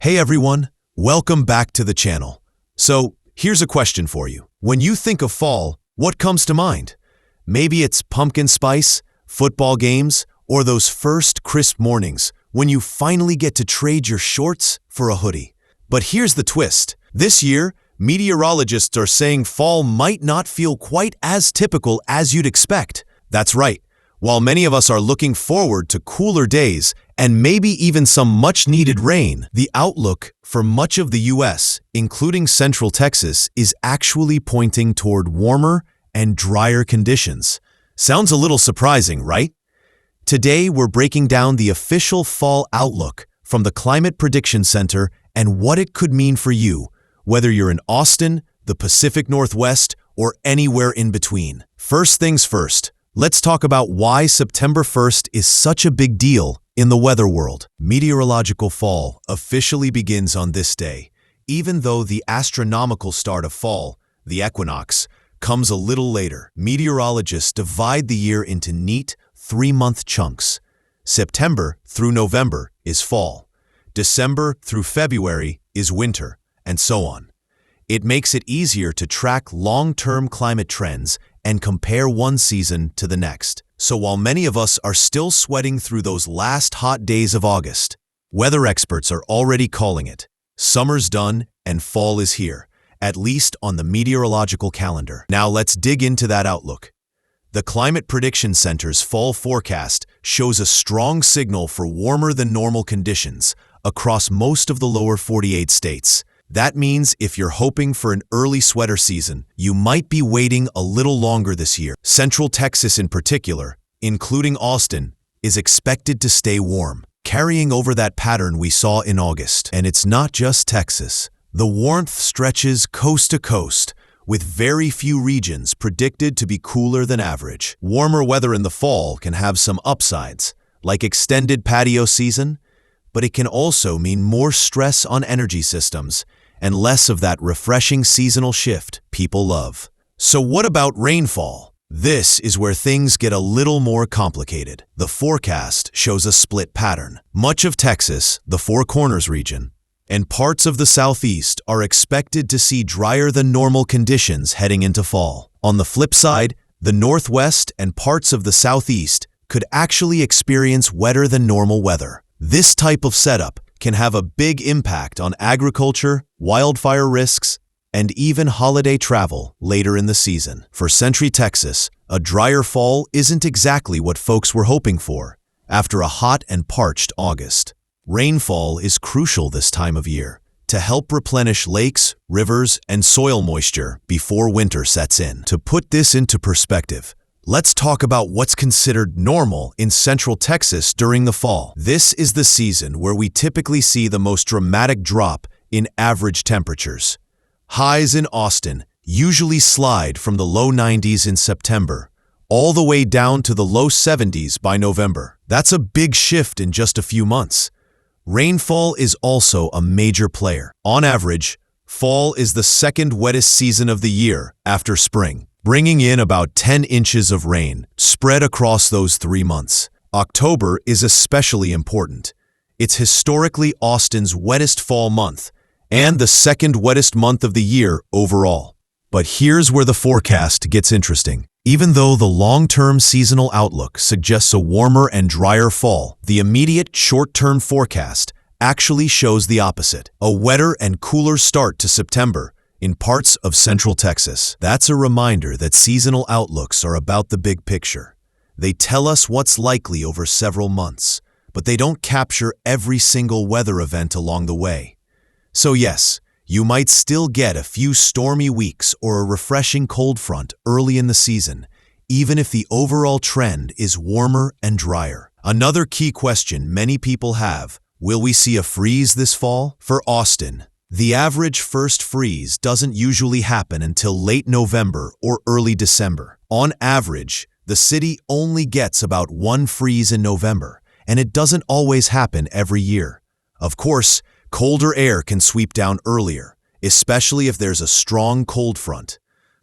Hey everyone, welcome back to the channel. So, here's a question for you. When you think of fall, what comes to mind? Maybe it's pumpkin spice, football games, or those first crisp mornings when you finally get to trade your shorts for a hoodie. But here's the twist. This year, meteorologists are saying fall might not feel quite as typical as you'd expect. That's right. While many of us are looking forward to cooler days and maybe even some much-needed rain, the outlook for much of the U.S., including Central Texas, is actually pointing toward warmer and drier conditions. Sounds a little surprising, right? Today, we're breaking down the official fall outlook from the Climate Prediction Center and what it could mean for you, whether you're in Austin, the Pacific Northwest, or anywhere in between. First things first. Let's talk about why September 1st is such a big deal in the weather world. Meteorological fall officially begins on this day, even though the astronomical start of fall, the equinox, comes a little later. Meteorologists divide the year into neat, 3-month chunks. September through November is fall. December through February is winter, and so on. It makes it easier to track long-term climate trends and compare one season to the next. So while many of us are still sweating through those last hot days of August, weather experts are already calling it. Summer's done and fall is here, at least on the meteorological calendar. Now let's dig into that outlook. The Climate Prediction Center's fall forecast shows a strong signal for warmer than normal conditions across most of the lower 48 states. That means if you're hoping for an early sweater season, you might be waiting a little longer this year. Central Texas in particular, including Austin, is expected to stay warm, carrying over that pattern we saw in August. And it's not just Texas. The warmth stretches coast to coast, with very few regions predicted to be cooler than average. Warmer weather in the fall can have some upsides, like extended patio season, but it can also mean more stress on energy systems and less of that refreshing seasonal shift people love. So what about rainfall? This is where things get a little more complicated. The forecast shows a split pattern. Much of Texas, the Four Corners region, and parts of the Southeast are expected to see drier than normal conditions heading into fall. On the flip side, the Northwest and parts of the Southeast could actually experience wetter than normal weather. This type of setup can have a big impact on agriculture, wildfire risks, and even holiday travel later in the season. For Central Texas, a drier fall isn't exactly what folks were hoping for after a hot and parched August. Rainfall is crucial this time of year to help replenish lakes, rivers, and soil moisture before winter sets in. To put this into perspective, let's talk about what's considered normal in Central Texas during the fall. This is the season where we typically see the most dramatic drop in average temperatures. Highs in Austin usually slide from the low 90s in September, all the way down to the low 70s by November. That's a big shift in just a few months. Rainfall is also a major player. On average, fall is the second wettest season of the year after spring, bringing in about 10 inches of rain spread across those 3 months. October is especially important. It's historically Austin's wettest fall month and the second wettest month of the year overall. But here's where the forecast gets interesting. Even though the long-term seasonal outlook suggests a warmer and drier fall, the immediate short-term forecast actually shows the opposite. A wetter and cooler start to September in parts of Central Texas. That's a reminder that seasonal outlooks are about the big picture. They tell us what's likely over several months, but they don't capture every single weather event along the way. So yes, you might still get a few stormy weeks or a refreshing cold front early in the season, even if the overall trend is warmer and drier. Another key question many people have: will we see a freeze this fall? For Austin, the average first freeze doesn't usually happen until late November or early December. On average, the city only gets about one freeze in November, and it doesn't always happen every year. Of course, colder air can sweep down earlier, especially if there's a strong cold front.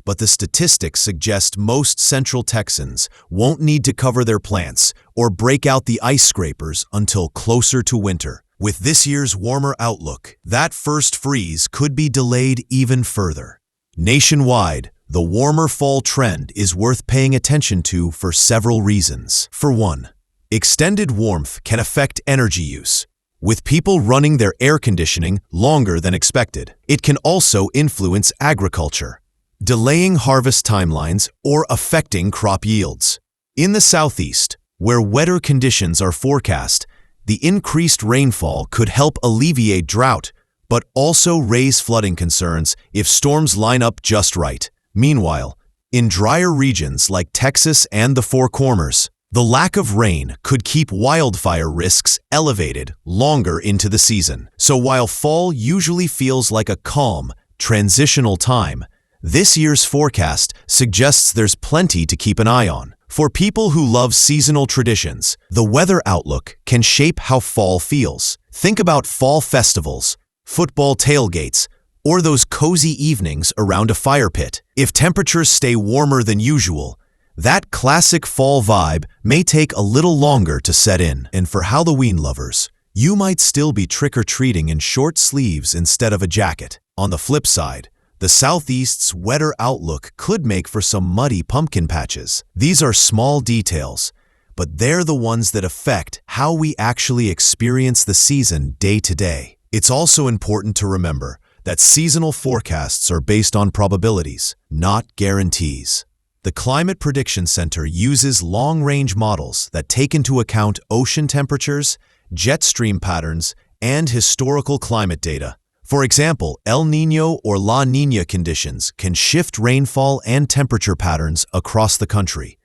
But the statistics suggest most Central Texans won't need to cover their plants or break out the ice scrapers until closer to winter. With this year's warmer outlook, that first freeze could be delayed even further. Nationwide, the warmer fall trend is worth paying attention to for several reasons. For one, extended warmth can affect energy use, with people running their air conditioning longer than expected. It can also influence agriculture, delaying harvest timelines or affecting crop yields. In the southeast, where wetter conditions are forecast, the increased rainfall could help alleviate drought, but also raise flooding concerns if storms line up just right. Meanwhile, in drier regions like Texas and the Four Corners, the lack of rain could keep wildfire risks elevated longer into the season. So while fall usually feels like a calm, transitional time, this year's forecast suggests there's plenty to keep an eye on. For people who love seasonal traditions, the weather outlook can shape how fall feels. Think about fall festivals, football tailgates, or those cozy evenings around a fire pit. If temperatures stay warmer than usual, that classic fall vibe may take a little longer to set in. And for Halloween lovers, you might still be trick-or-treating in short sleeves instead of a jacket. On the flip side, the Southeast's wetter outlook could make for some muddy pumpkin patches. These are small details, but they're the ones that affect how we actually experience the season day to day. It's also important to remember that seasonal forecasts are based on probabilities, not guarantees. The Climate Prediction Center uses long-range models that take into account ocean temperatures, jet stream patterns, and historical climate data. For example, El Niño or La Niña conditions can shift rainfall and temperature patterns across the country.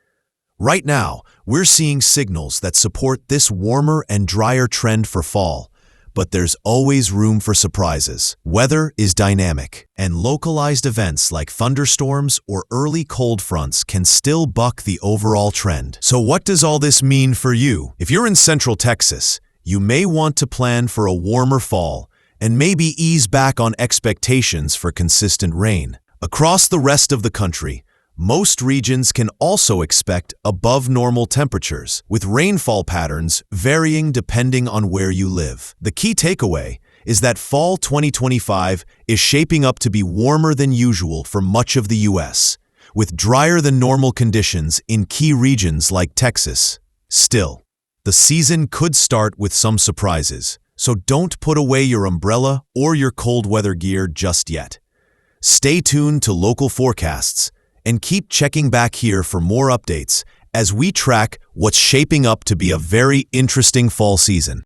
Right now, we're seeing signals that support this warmer and drier trend for fall, but there's always room for surprises. Weather is dynamic, and localized events like thunderstorms or early cold fronts can still buck the overall trend. So what does all this mean for you? If you're in Central Texas, you may want to plan for a warmer fall and maybe ease back on expectations for consistent rain. Across the rest of the country, most regions can also expect above normal temperatures, with rainfall patterns varying depending on where you live. The key takeaway is that fall 2025 is shaping up to be warmer than usual for much of the U.S., with drier than normal conditions in key regions like Texas. Still, the season could start with some surprises, so don't put away your umbrella or your cold weather gear just yet. Stay tuned to local forecasts and keep checking back here for more updates as we track what's shaping up to be a very interesting fall season.